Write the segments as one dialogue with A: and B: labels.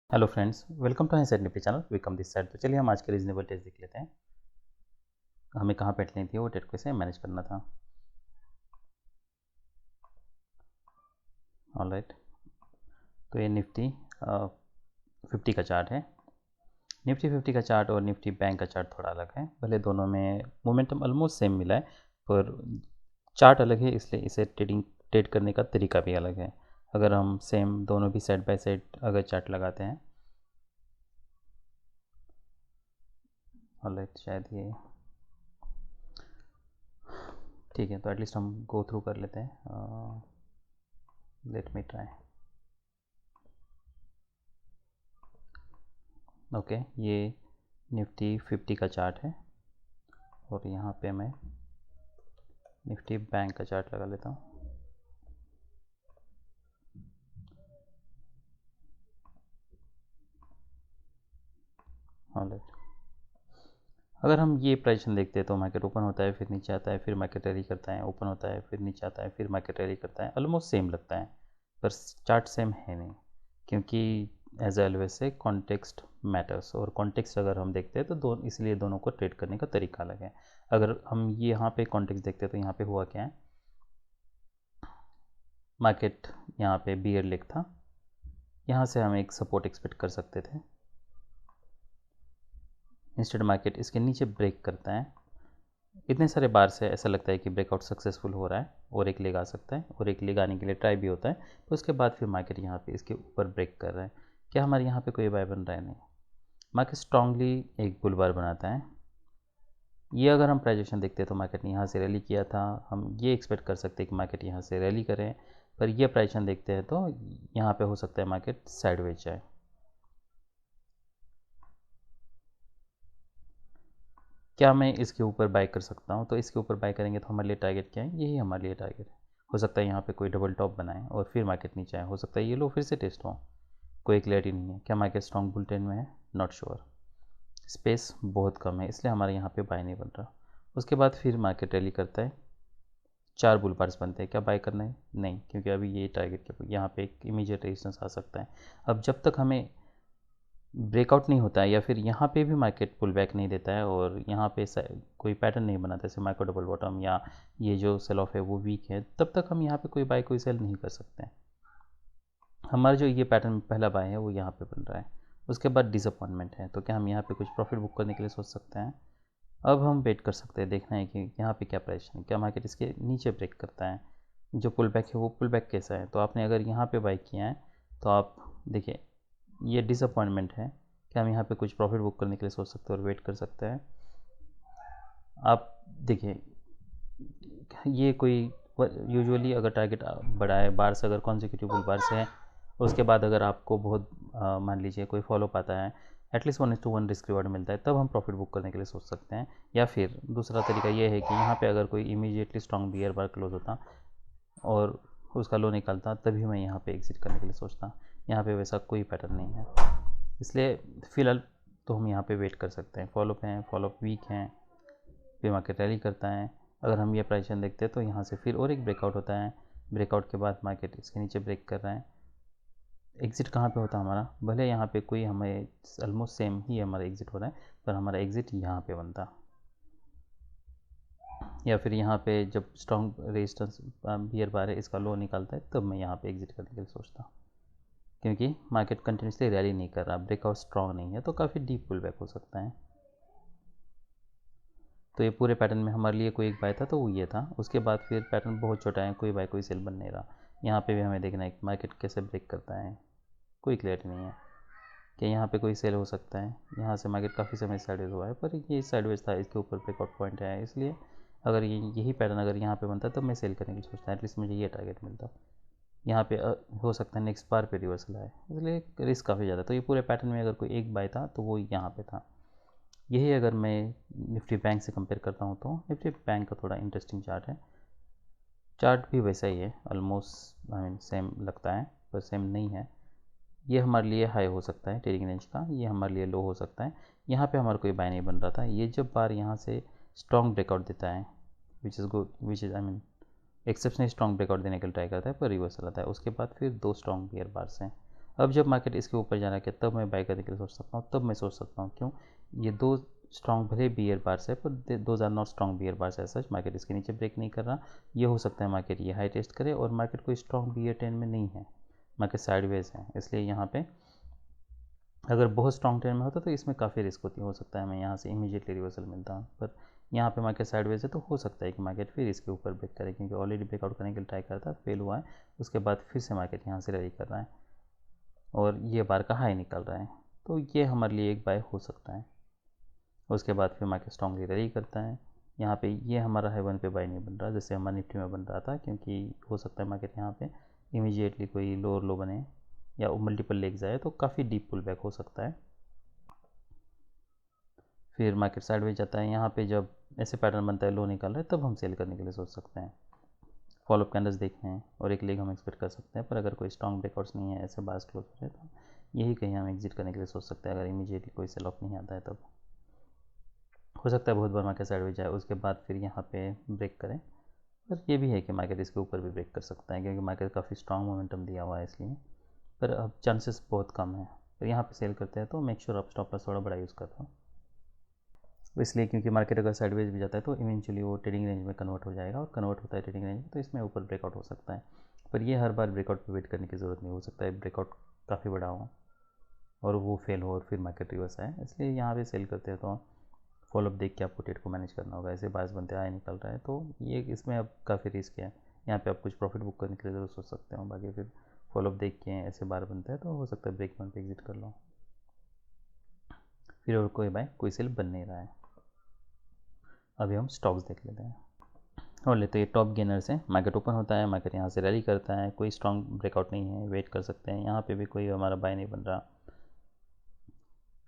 A: Hello friends, welcome to set Nifty channel. Welcome this side. तो चलिए हम आज के रीजनेबल टेस्ट देख लेते हैं। हमें कहाँ पे लेनी थी, वो टेट कैसे मैनेज करना था। ऑलराइट, तो ये निफ्टी 50 का चार्ट है। निफ्टी 50 का चार्ट और निफ्टी बैंक का चार्ट थोड़ा अलग है। भले दोनों में मोमेंटम ऑलमोस्ट सेम मिला है, पर चार्ट अलग है, इसलिए इसे ट्रेड करने का तरीका भी अलग है। अगर हम सेम दोनों भी साइड बाय साइड अगर चार्ट लगाते हैं, ऑलराइट, शायद ये ठीक है। तो एटलीस्ट हम गो थ्रू कर लेते हैं। Let me try. ओके, ये निफ्टी 50 का चार्ट है और यहाँ पे मैं निफ्टी बैंक का चार्ट लगा लेता हूँ। ऑलराइट, अगर हम ये प्राइजेशन देखते हैं तो मार्केट ओपन होता है, फिर नीचे आता है, फिर मार्केट रैली करता है, ओपन होता है, फिर नीचे आता है, फिर मार्केट रैली करता है। ऑलमोस्ट सेम लगता है, पर चार्ट सेम है नहीं, क्योंकि एज ऑलवेज से कॉन्टेक्स्ट मैटर्स। और कॉन्टेक्स्ट अगर हम देखते हैं तो इसलिए दोनों को ट्रेड करने का तरीका अलग है। अगर हम ये यहाँ पे कॉन्टेक्स्ट देखते हैं तो यहाँ पे हुआ क्या है, मार्केट यहाँ पे बियर लेग था, यहाँ से हम एक सपोर्ट एक्सपेक्ट कर सकते थे। इंस्टेड मार्केट इसके नीचे ब्रेक करता है। इतने सारे बार से ऐसा लगता है कि ब्रेकआउट सक्सेसफुल हो रहा है और एक लेग आ सकता है, और एक लेग आने के लिए ट्राई भी होता है। तो उसके बाद फिर मार्केट यहाँ पे इसके ऊपर ब्रेक कर रहा है। क्या हमारे यहाँ पे कोई बाय बन रहा है? नहीं। मार्केट स्ट्रांगली एक बुल बार बनाता है। ये अगर हम प्राइजेशन देखते हैं तो मार्केट ने यहाँ से रैली किया था, हम ये एक्सपेक्ट कर सकते हैं कि मार्केट यहाँ से रैली करें। पर ये प्राइजेशन देखते हैं तो यहाँ पे हो सकता है मार्केट साइडवेज जाए। क्या मैं इसके ऊपर बाय कर सकता हूँ? तो इसके ऊपर बाय करेंगे तो हमारे लिए टारगेट क्या है? यही हमारे लिए टारगेट है। हो सकता है यहाँ पे कोई डबल टॉप बनाए और फिर मार्केट नीचे आए, हो सकता है ये लो फिर से टेस्ट हो। कोई क्लैरिटी नहीं है। क्या मार्केट स्ट्रॉन्ग बुल ट्रेंड में है? Not sure. स्पेस बहुत कम है, इसलिए हमारे यहाँ पे बाय नहीं बन रहा। उसके बाद फिर मार्केट रैली करता है, 4 बुल बार्स बनते हैं। क्या बाय करना है? नहीं, क्योंकि अभी ये टारगेट के यहाँ पे एक इमीडिएट रेजिस्टेंस आ सकता है। अब जब तक हमें ब्रेकआउट नहीं होता है या फिर यहाँ पे भी मार्केट पुल बैक नहीं देता है और यहाँ पे कोई पैटर्न नहीं बनाता, जैसे माइक्रो डबल बॉटम या ये जो सेल ऑफ है वो वीक है, तब तक हम यहाँ पे कोई बाय कोई सेल नहीं कर सकते हैं। हमारा जो ये पैटर्न पहला बाय है वो यहाँ पे बन रहा है। उसके बाद डिसअपॉइंटमेंट है, तो क्या हम यहाँ पे कुछ प्रॉफिट बुक करने के लिए सोच सकते हैं? अब हम वेट कर सकते हैं, देखना है कि यहाँ पे क्या प्राइस है, क्या मार्केट इसके नीचे ब्रेक करता है। जो पुल बैक है वो पुल बैक कैसा है? तो आपने अगर यहाँ पे बाय किया है तो आप देखिए ये डिसअपॉइंटमेंट है। क्या हम यहाँ पे कुछ प्रॉफिट बुक करने के लिए सोच सकते हैं और वेट कर सकते हैं? आप देखिए, ये कोई यूजुअली अगर टारगेट बड़ा है, बार से अगर कॉन्जिक्यूटिव बुल बार से है, उसके बाद अगर आपको बहुत मान लीजिए कोई फॉलो पाता है, एटलीस्ट 1:1 रिस्क रिवार्ड मिलता है, तब हम प्रॉफिट बुक करने के लिए सोच सकते हैं। या फिर दूसरा तरीका ये है कि यहाँ पे अगर कोई immediately strong bear bar close होता और उसका लो निकलता, तभी मैं यहाँ पे एग्जिट करने के लिए सोचता। यहाँ पे वैसा कोई पैटर्न नहीं है, इसलिए फ़िलहाल तो हम यहाँ पे वेट कर सकते हैं। फॉलोअप हैं, फॉलोअप वीक हैं, फिर मार्केट रैली करता है। अगर हम ये प्राइसन देखते हैं तो यहाँ से फिर और एक ब्रेकआउट होता है। ब्रेकआउट के बाद मार्केट इसके नीचे ब्रेक कर रहा है। एग्ज़िट कहाँ पे होता है हमारा? भले यहाँ पे कोई हमें ऑलमोस्ट सेम ही हमारा एग्ज़िट हो रहा है, पर हमारा एग्ज़िट यहाँ पे बनता, या फिर यहाँ पे जब स्ट्रॉन्ग रेजिस्टेंस बियर बार है इसका लो निकलता है, तब मैं यहाँ पे एग्ज़िट करने के लिए सोचता। क्योंकि मार्केट कंटिन्यूसली रैली नहीं कर रहा, ब्रेकआउट स्ट्रॉन्ग नहीं है, तो काफ़ी डीप पुल बैक हो सकता है। तो ये पूरे पैटर्न में हमारे लिए कोई एक बाय था तो वो ये था। उसके बाद फिर पैटर्न बहुत छोटा है, कोई बाय कोई सेल बन नहीं रहा। यहाँ पे भी हमें देखना है कि मार्केट कैसे ब्रेक करता है, कोई क्लियरिटी नहीं है कि यहाँ पे कोई सेल हो सकता है। यहाँ से मार्केट काफ़ी समय साइडवेज हुआ है, पर ये साइडवेज था, इसके ऊपर ब्रेकआउट पॉइंट है, इसलिए अगर यही पैटर्न अगर यहाँ पे बनता तो मैं सेल करने की सोचता, एटलीस्ट मुझे ये टारगेट मिलता। यहाँ पे हो सकता है नेक्स्ट बार पे रिवर्सल आए, इसलिए रिस्क काफ़ी ज़्यादा। तो ये पूरे पैटर्न में अगर कोई एक बाय था तो वो यहाँ पे था। यही अगर मैं निफ्टी बैंक से कंपेयर करता हूँ तो निफ्टी बैंक का थोड़ा इंटरेस्टिंग चार्ट है। चार्ट भी वैसा ही है, ऑलमोस्ट आई मीन सेम लगता है, पर सेम नहीं है। ये हमारे लिए हाई हो सकता है ट्रेडिंग रेंज का, ये हमारे लिए लो हो सकता है। यहाँ पे हमारा कोई बाय नहीं बन रहा था। ये जब बार यहाँ से स्ट्रॉन्ग ब्रेकआउट देता है, which is good, which is I mean exceptionally strong breakout देने के लिए ट्राई करता है, पर रिवर्सल आता है। उसके बाद फिर 2 स्ट्रॉन्ग बियर बार्स हैं। अब जब मार्केट इसके ऊपर जाना है तब मैं बाय करने के लिए सोच सकता हूँ, तब मैं सोच सकता हूँ क्यों, ये दो स्ट्रॉन्ग भले बियर बार्स है पर those are not strong bear bars है सच। मार्केट इसके नीचे ब्रेक नहीं कर रहा, ये हो सकता है मार्केट ये हाई टेस्ट करे और मार्केट कोई स्ट्रॉन्ग बियर ट्रेंड में नहीं है, मार्केट साइडवेज है। इसलिए यहाँ पे अगर बहुत स्ट्रॉन्ग ट्रेंड में होता तो इसमें काफ़ी रिस्क होती, हो सकता है मैं यहाँ से इमीडिएटली रिवर्सल मिलता, पर यहाँ पे मार्केट साइडवेज है तो हो सकता है कि मार्केट फिर इसके ऊपर ब्रेक करे, क्योंकि ऑलरेडी ब्रेकआउट करने के लिए ट्राई करता है, फेल हुआ है, उसके बाद फिर से मार्केट यहाँ से रैली कर रहा है और ये बार का हाई निकल रहा है, तो ये हमारे लिए एक बाय हो सकता है। उसके बाद फिर मार्केट स्ट्रॉन्गली रैली करता है, यहाँ पे ये हमारा हाई वन पे बाय नहीं बन रहा जैसे हमारा निफ्टी में बन रहा था, क्योंकि हो सकता है मार्केट यहाँ पे इमीडिएटली कोई लोअर लो बने या मल्टीपल लेग जाए तो काफ़ी डीप पुल बैक हो सकता है। फिर मार्केट साइडवेज जाता है, यहाँ पे जब ऐसे पैटर्न बनता है लो निकल रहा है तब हम सेल करने के लिए सोच सकते हैं। फॉलोअप कैंडल्स देखते हैं और एक लेग हम एक्सपेक्ट कर सकते हैं, पर अगर कोई स्ट्रॉन्ग ब्रेकआउट्स नहीं है, ऐसे बार्स क्लोज हो रहे तो यही कहीं हम एग्जिट करने के लिए सोच सकते हैं, अगर इमीडिएटली कोई सेल ऑफ नहीं आता है तब। हो सकता है बहुत बार मार्केट साइडवेज जाए उसके बाद फिर यहाँ पे ब्रेक करें, पर ये भी है कि मार्केट इसके ऊपर भी ब्रेक कर सकता है, क्योंकि मार्केट काफ़ी स्ट्रॉन्ग मोमेंटम दिया हुआ है इसलिए, पर अब चांसेस बहुत कम है। तो यहाँ पे सेल करते हैं तो मेक श्योर आप स्टॉप लॉस थोड़ा बड़ा यूज़ करता हूँ, तो इसलिए क्योंकि मार्केट अगर साइडवेज भी जाता है तो इवेंचुअली वो ट्रेडिंग रेंज में कन्वर्ट हो जाएगा, और कन्वर्ट होता है ट्रेडिंग रेंज में तो इसमें ऊपर ब्रेकआउट हो सकता है, पर ये हर बार ब्रेकआउट पे वेट करने की ज़रूरत नहीं, हो सकता है ब्रेकआउट काफ़ी बड़ा हो और वो फेल हो और फिर मार्केट रिवर्स आए, इसलिए यहाँ पे सेल करते हैं तो फॉलोअप देख के आपको ट्रेड को मैनेज करना होगा। ऐसे बायस बनते आए निकल रहा है तो ये इसमें अब काफ़ी रिस्क है, यहाँ पे आप कुछ प्रॉफिट बुक करने के लिए ज़रूर सोच सकते हो, बाकी फिर फॉलोअप देख के ऐसे बार बनता है तो हो सकता है ब्रेक पॉइंट पे एग्जिट कर लो, फिर और कोई बाय कोई सेल बन नहीं रहा है। अभी हम स्टॉक्स देख लेते हैं और लेते हैं टॉप गेनर्स हैं। मार्केट ओपन होता है, मार्केट यहाँ से रैली करता है, कोई स्ट्रॉन्ग ब्रेकआउट नहीं है, वेट कर सकते हैं, यहाँ पे भी कोई हमारा बाय नहीं बन रहा,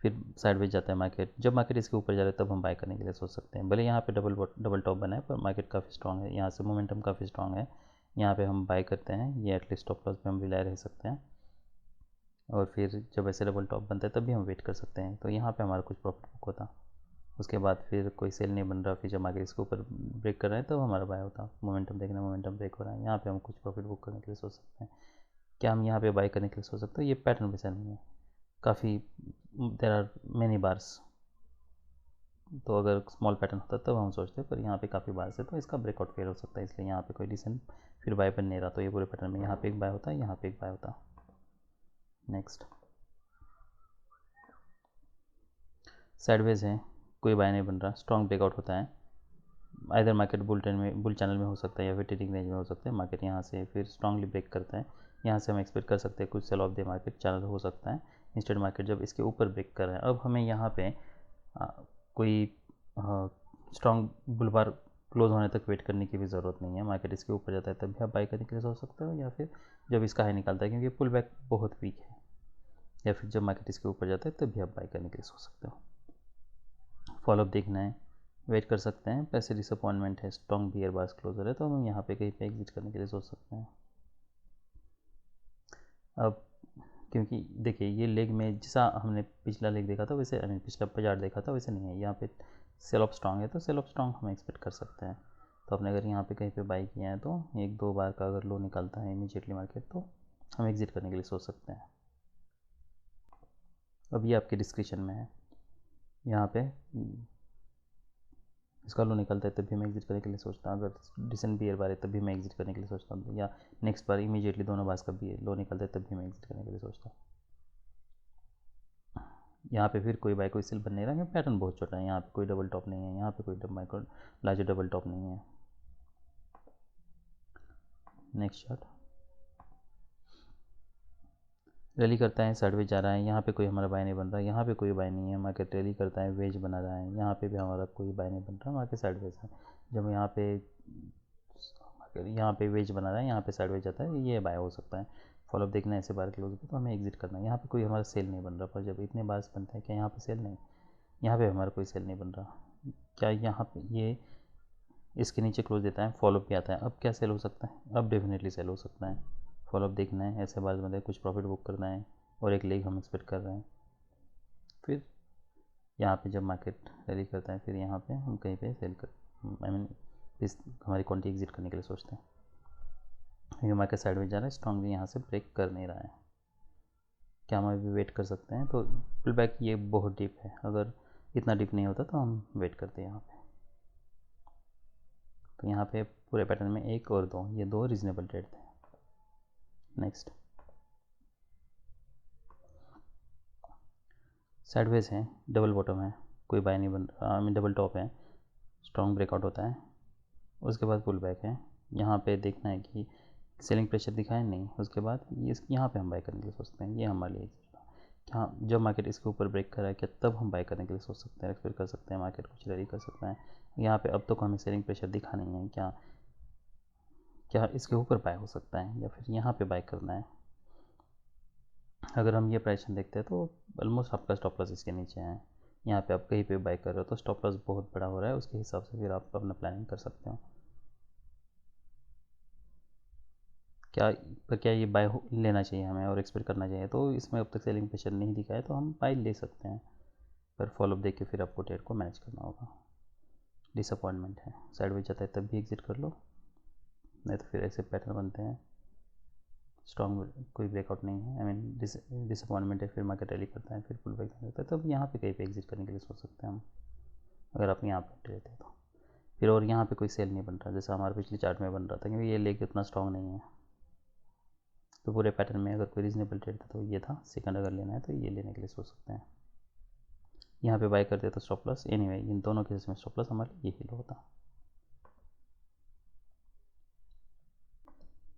A: फिर साइडवेज जाता है मार्केट, जब मार्केट इसके ऊपर जा रहा है तब हम बाय करने के लिए सोच सकते हैं। भले यहाँ पे डबल टॉप बना है पर मार्केट काफ़ी स्ट्रॉन्ग है, यहाँ से मोमेंटम काफ़ी स्ट्रॉन्ग है, यहाँ पे हम बाय करते हैं, ये एटलीस्ट स्टॉप लॉस पे हम रिलाय रह सकते हैं, और फिर जब ऐसे डबल टॉप बनता है तब भी हम वेट कर सकते हैं, तो यहाँ पे हमारा कुछ प्रॉफिट बुक होता। उसके बाद फिर कोई सेल नहीं बन रहा, फिर जब मार्केट इसके ऊपर ब्रेक कर रहे हैं तब हमारा बाय होता, मोमेंटम देखना मोमेंटम ब्रेक हो रहा है, यहाँ पे हम कुछ प्रॉफिट बुक करने के लिए सोच सकते हैं। क्या हम यहाँ पे बाय करने के लिए सोच सकते हैं? ये पैटर्न वैसा नहीं है, काफ़ी देर आर मैनी बार्स, तो अगर स्मॉल पैटर्न होता तब हम सोचते हैं, पर यहाँ पे काफ़ी बार से तो इसका ब्रेकआउट फेल हो सकता है, इसलिए यहाँ पे कोई डिसेंट फिर बाय बन नहीं रहा, तो ये पूरे पैटर्न में यहाँ पे एक बाय होता है, यहाँ पे एक बाय होता। नेक्स्ट साइडवेज है, कोई बाय नहीं बन रहा, स्ट्रॉन्ग ब्रेकआउट होता है, आइदर मार्केट बुल ट्रेंड में बुल चैनल में हो सकता है या फिर ट्रेडिंग रेंज में हो सकता है, मार्केट यहाँ से फिर स्ट्रॉन्गली ब्रेक करता है, यहाँ से हम एक्सपेक्ट कर सकते हैं कुछ sell off the market channel हो सकता है। इंस्टेड मार्केट जब इसके ऊपर ब्रेक कर रहा है, अब हमें यहाँ पे कोई स्ट्रॉन्ग बुल बार क्लोज होने तक वेट करने की भी ज़रूरत नहीं है, मार्केट इसके ऊपर जाता है तब भी आप बाय करने के लिए सोच सकते हो, या फिर जब इसका हाई निकलता है, क्योंकि पुल बैक बहुत वीक है, या फिर जब मार्केट इसके ऊपर जाता है तब भी आप बाय करने के लिए सोच सकते हो। फॉलोअप देखना है, वेट कर सकते हैं, पैसे डिसअपॉइंटमेंट है, स्ट्रॉन्ग बियर बार्स क्लोजर है, तो हम यहाँ पे कहीं पे एग्जिट करने के लिए सोच सकते हैं। अब क्योंकि देखिए ये लेग में जैसा हमने पिछला लेग देखा था वैसे, पिछला बाजार देखा था वैसे नहीं है, यहाँ पे सेल ऑफ स्ट्रॉन्ग है, तो सेल ऑफ स्ट्रॉन्ग हम एक्सपेक्ट कर सकते हैं, तो आपने अगर यहाँ पे कहीं पे बाई किया है तो एक दो बार का अगर लो निकलता है इमीडिएटली मार्केट, तो हम एग्जिट करने के लिए सोच सकते हैं। अब ये आपके डिस्क्रिप्शन में है, यहाँ पे इसका लो निकलता है तब भी मैं एग्जिट करने के लिए सोचता हूँ, अगर डिसेंट बियर बार है तब भी मैं एग्जिट करने के लिए सोचता हूँ, या नेक्स्ट बार इमीडिएटली दोनों बार का भी लो निकलता है तब भी मैं एग्जिट करने के लिए सोचता हूँ। यहाँ पे फिर कोई बाय कोई सेल बन नहीं रहा, पैटर्न बहुत छोटा है, यहाँ पे कोई डबल टॉप नहीं है, यहाँ पे कोई माइक्रो लार्जर डबल टॉप नहीं है। नेक्स्ट चार्ट रैली करता है, साइडवेज जा रहा है, यहाँ पे कोई हमारा बाय नहीं बन रहा, यहाँ पे कोई बाय नहीं है, मार्केट रैली करता है, वेज बना रहा है, यहाँ पे भी हमारा कोई बाय नहीं बन रहा, मार्केट साइडवेज है। जब यहाँ पे वेज बना रहा है, यहाँ पे साइडवेज जाता है, ये बाय हो सकता है। फॉलोअप देखना है, ऐसे बार क्लोज होता है तो हमें एग्जिट करना है। यहाँ पे कोई हमारा सेल नहीं बन रहा, पर जब इतने बार बनता है क्या यहाँ पे सेल नहीं, यहाँ पे हमारा कोई सेल नहीं बन रहा, क्या यहाँ पे ये इसके नीचे क्लोज देता है, फॉलोअप भी आता है, अब क्या सेल हो सकता है? अब डेफिनेटली सेल हो सकता है। फॉलोअप देखना है, ऐसे बार मतलब कुछ प्रॉफिट बुक करना है, और एक लेग हम एक्सपेक्ट कर रहे हैं। फिर यहाँ पे जब मार्केट रैली करता है फिर यहाँ पे हम कहीं पे सेल कर इस हमारी क्वांटिटी एग्जिट करने के लिए सोचते हैं। ये मार्केट साइडवेज जा रहा है, स्ट्रॉन्गली यहाँ से ब्रेक कर नहीं रहा है। क्या हम अभी वेट कर सकते हैं? तो पुल बैक ये बहुत डीप है, अगर इतना डीप नहीं होता तो हम वेट करते हैं यहाँ पे। तो यहाँ पे पूरे पैटर्न में 1 और 2, ये 2 रीजनेबल ट्रेड थे। नेक्स्ट साइडवेज है, डबल बॉटम है, कोई बाय नहीं बन रहा, आई मीन डबल टॉप है, स्ट्रॉन्ग ब्रेकआउट होता है, उसके बाद पुल बैक है। यहाँ पे देखना है कि सेलिंग प्रेशर दिखाए नहीं, उसके बाद ये यहाँ पे हम बाय करने के लिए सोचते हैं, ये हमारे लिए क्या जब मार्केट इसके ऊपर ब्रेक करा है क्या तब हम बाय करने के लिए सोच सकते हैं, एक्सपेक्ट कर सकते हैं मार्केट कुछ रैली कर सकता है। यहाँ पे अब तक हमें सेलिंग प्रेशर दिखा नहीं है, क्या क्या इसके ऊपर बाय हो सकता है या फिर यहाँ पे बाय करना है। अगर हम ये प्राइस देखते हैं तो ऑलमोस्ट आपका स्टॉप लॉस इसके नीचे है। यहाँ पे आप कहीं पे बाय कर रहे हो तो स्टॉप लॉस बहुत बड़ा हो रहा है, उसके हिसाब से फिर आप अपना प्लानिंग कर सकते हो। क्या ये बाय लेना चाहिए हमें और एक्सपेक्ट करना चाहिए, तो इसमें अब तक सेलिंग प्रेशर नहीं दिखा है तो हम बाय ले सकते हैं, पर फॉलोअप देख के फिर आपको ट्रेड को मैनेज करना होगा। डिसअपॉइंटमेंट है, साइडवेज जाता है तब भी एग्जिट कर लो, नहीं तो फिर ऐसे पैटर्न बनते हैं। स्ट्रॉन्ग कोई ब्रेकआउट नहीं है, आई मीन डिसअपॉइंटमेंट है, फिर मार्केट रैली करता है, फिर पुल बैक करता है, तब यहाँ पे कहीं पे एग्जिट करने के लिए सोच सकते हैं हम, अगर आप यहाँ पे रहते तो। फिर और यहाँ पे कोई सेल नहीं बन रहा जैसा हमारे पिछले चार्ट में बन रहा था, क्योंकि ये लेग उतना स्ट्रॉन्ग नहीं है। तो पूरे पैटर्न में अगर कोई रीजनेबल ट्रेड था तो ये था, सेकंड अगर लेना है तो ये लेने के लिए सोच सकते हैं। यहाँ पे बाय करते हैं तो स्टॉप लॉस एनीवे इन दोनों केसेस में स्टॉप लॉस हमारे यही लो होता।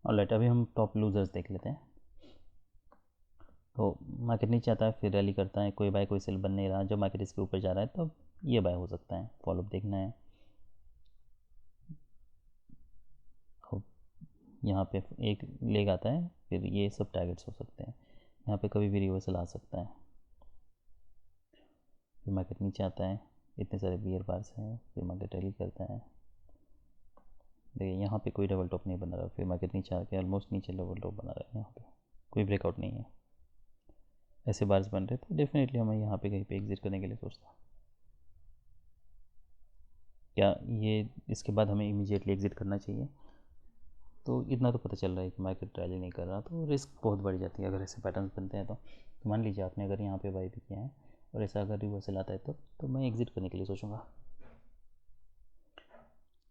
A: ऑलराइट, अभी हम टॉप लूजर्स देख लेते हैं। तो मार्केट नीचे आता है, फिर रैली करता है, कोई बाय कोई सेल बन नहीं रहा, जब मार्केट इसके ऊपर जा रहा है तब तो ये बाय हो सकता है, फॉलोअप देखना है। यहाँ पे एक लेग आता है, फिर ये सब टारगेट्स हो सकते हैं, यहाँ पे कभी भी रिवर्सल आ सकता है। फिर मार्केट नीचे आता है, इतने सारे बियर बार्स हैं, फिर मार्केट रैली करता है। देखिए यहाँ पे कोई डबल टॉप नहीं बना रहा, फिर मार्केट नीचे आके ऑलमोस्ट नीचे डबल टॉप बना रहा है, यहाँ पे कोई ब्रेकआउट नहीं है, ऐसे बार्स बन रहे तो डेफिनेटली हमें यहाँ पे कहीं पे एग्जिट करने के लिए सोचता। क्या ये इसके बाद हमें इमीडिएटली एग्जिट करना चाहिए? तो इतना तो पता चल रहा है कि मार्केट रैली नहीं कर रहा, तो रिस्क बहुत बढ़ जाती है अगर ऐसे पैटर्न्स बनते हैं। तो मान लीजिए आपने अगर यहाँ पे बाई भी किया है और ऐसा अगर रिवर्सल आता है तो मैं एग्जिट करने के लिए सोचूंगा,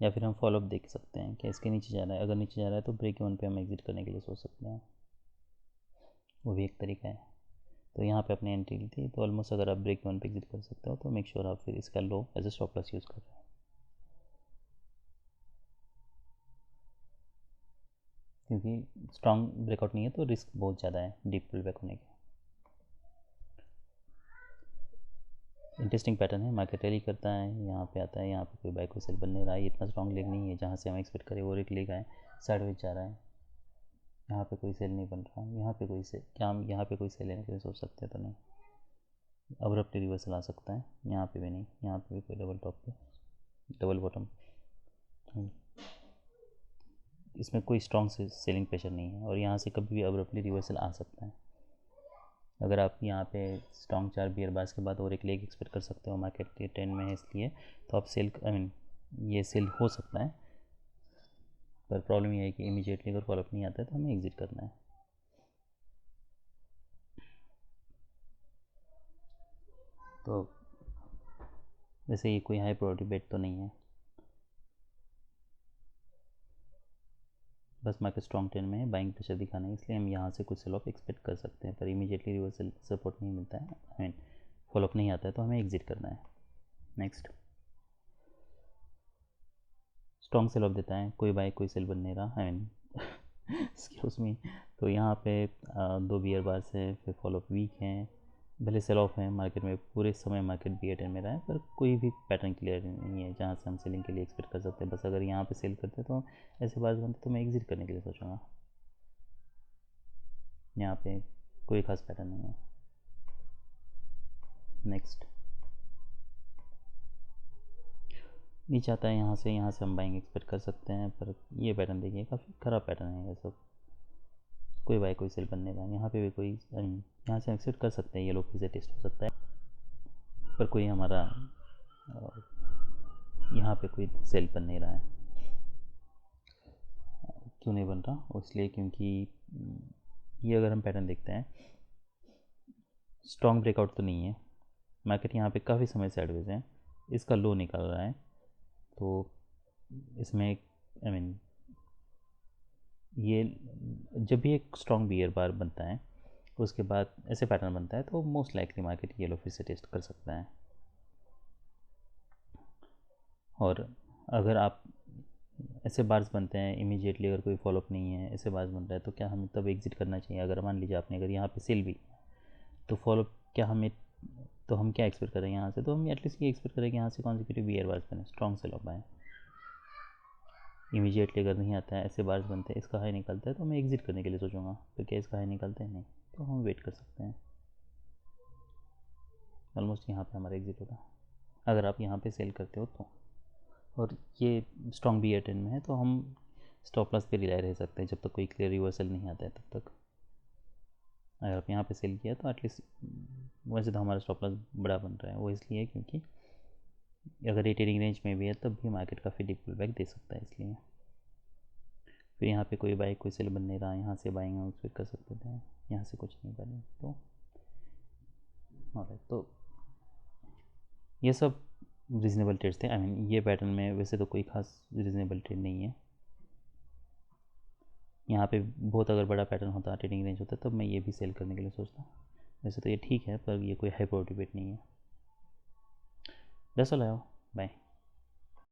A: या फिर हम फॉलोअप देख सकते हैं कि इसके नीचे जा रहा है, अगर नीचे जा रहा है तो ब्रेक इवन पे हम एग्जिट करने के लिए सोच सकते हैं, वो भी एक तरीका है। तो यहाँ पे अपनी एंट्री ली थी, तो ऑलमोस्ट अगर आप ब्रेक इवन पे एग्जिट कर सकते हो तो मेक श्योर आप फिर इसका low as a stop loss use कर रहे हैं, क्योंकि स्ट्रॉन्ग ब्रेकआउट नहीं है तो रिस्क बहुत ज़्यादा है डीप पुल बैक होने के। इंटरेस्टिंग पैटर्न है, मार्केट रैली करता है, यहाँ पे आता है, यहाँ पे कोई बाय कोई सेल बन नहीं रहा है, इतना स्ट्रॉन्ग लेग नहीं है जहाँ से हम एक्सपेक्ट करें, और एक लेग आए साइडवेज जा रहा है, यहाँ पे कोई सेल नहीं बन रहा, यहाँ पे कोई सेल, क्या हम यहाँ पे कोई सेल लेने के लिए सोच सकते हैं? तो नहीं, अब्रप्टली रिवर्सल आ सकता है, यहाँ पे भी नहीं, यहाँ पे भी कोई डबल टॉप पे डबल बॉटम, इसमें कोई स्ट्रॉन्ग से सेलिंग प्रेशर नहीं है, और यहाँ से कभी भी अब्रप्टली रिवर्सल आ सकता है। अगर आप यहाँ पे स्ट्रॉन्ग 4 बियर बार्स के बाद और एक लेग एक्सपेक्ट कर सकते हो, मार्केट के ट्रेंड में है इसलिए, तो आप सेल आई मीन ये सेल हो सकता है, पर प्रॉब्लम ये है कि इमीडिएटली अगर फॉलोअप नहीं आता है तो हमें एग्जिट करना है। तो वैसे ये कोई हाई प्रायोरिटी बेट तो नहीं है, बस मार्केट स्ट्रॉन्ग ट्रेंड में है, बाइंग प्रेशर दिखाना है, इसलिए हम यहाँ से कुछ सेल ऑफ एक्सपेक्ट कर सकते हैं, पर इमीडिएटली रिवर्सल सपोर्ट नहीं मिलता है, आई मीन फॉलोअप नहीं आता है तो हमें एग्जिट करना है। नेक्स्ट स्ट्रॉन्ग सेल ऑफ देता है, कोई बाय कोई सेल बन नहीं रहा, आई मीन एक्सक्यूज मी। तो यहाँ पे 2 बियर बार्स है, फिर फॉलोअप वीक है, भले सेल ऑफ है मार्केट में, पूरे समय मार्केट बी एट में रहा है, पर कोई भी पैटर्न क्लियर नहीं है जहाँ से हम सेलिंग के लिए एक्सपेक्ट कर सकते हैं। बस अगर यहाँ पे सेल करते तो ऐसे बार्स बनते तो मैं एग्जिट करने के लिए सोचूंगा, यहाँ पे कोई खास पैटर्न नहीं है। नेक्स्ट नीचे आता है, यहाँ से हम बाइंग एक्सपेक्ट कर सकते हैं, पर ये पैटर्न देखिए काफ़ी ख़राब पैटर्न है ये सब, कोई बाय कोई सेल बनने का, यहाँ पे भी कोई यहाँ से एक्सेप्ट कर सकते हैं, ये लोग फिर से टेस्ट हो सकता है, पर कोई हमारा यहाँ पे कोई सेल बन नहीं रहा है। क्यों नहीं बन रहा? इसलिए क्योंकि ये अगर हम पैटर्न देखते हैं स्ट्रॉन्ग ब्रेकआउट तो नहीं है, मार्केट यहाँ पे काफ़ी समय से एडवाइज है, इसका लो निकल रहा है, तो इसमें आई मीन ये जब भी एक स्ट्रॉन्ग बियर बार बनता है उसके बाद ऐसे पैटर्न बनता है तो मोस्ट लाइकली मार्केट ये लो फिर से टेस्ट कर सकता है। और अगर आप ऐसे बार्स बनते हैं इमीडिएटली, अगर कोई फॉलोअप नहीं है, ऐसे बार्स बन रहा है, तो क्या हमें तब एग्जिट करना चाहिए? अगर मान लीजिए आपने अगर यहाँ पे सेल भी तो फॉलोअप क्या हमें, तो हम क्या एक्सपेक्ट करेंगे यहाँ से? तो हम एटलीस्ट ये एक्सपेक्ट करेंगे यहाँ से कॉन्सिक्यूटिव बियर बार्स बने, स्ट्रॉन्ग सेल ऑफ आए। इमीडिएटली अगर नहीं आता है, ऐसे बार्स बनते हैं, इसका हाई निकलता है तो मैं एग्जिट करने के लिए सोचूंगा, तो क्या इसका हाई निकलता है? नहीं, तो हम वेट कर सकते हैं। ऑलमोस्ट यहाँ पे हमारा एग्जिट होगा अगर आप यहाँ पे सेल करते हो तो। और ये स्ट्रॉन्ग बियर ट्रेंड में है तो हम स्टॉप लॉस पे रिलाय रह सकते हैं जब तक कोई क्लियर रिवर्सल नहीं आता है तब तक। अगर आप यहाँ पे सेल किया तो एटलीस्ट, वैसे तो हमारा स्टॉप लॉस बड़ा बन रहा है, वो इसलिए क्योंकि अगर ये ट्रेडिंग रेंज में भी है तब भी मार्केट काफ़ी डीप पुल बैक दे सकता है, इसलिए। फिर यहाँ पे कोई बाइक कोई सेल बन नहीं रहा, यहाँ से बाइंग उस पर कर सकते थे, यहाँ से कुछ नहीं बने तो। और तो ये सब रीज़नेबल ट्रेड्स थे। आई मीन ये पैटर्न में वैसे तो कोई खास रीज़नेबल ट्रेड नहीं है। यहाँ पे बहुत अगर बड़ा पैटर्न होता, ट्रेडिंग रेंज होता, तब मैं ये भी सेल करने के लिए सोचता। वैसे तो ये ठीक है पर ये कोई हाई प्रोटिवेट नहीं है। That's all. बाय।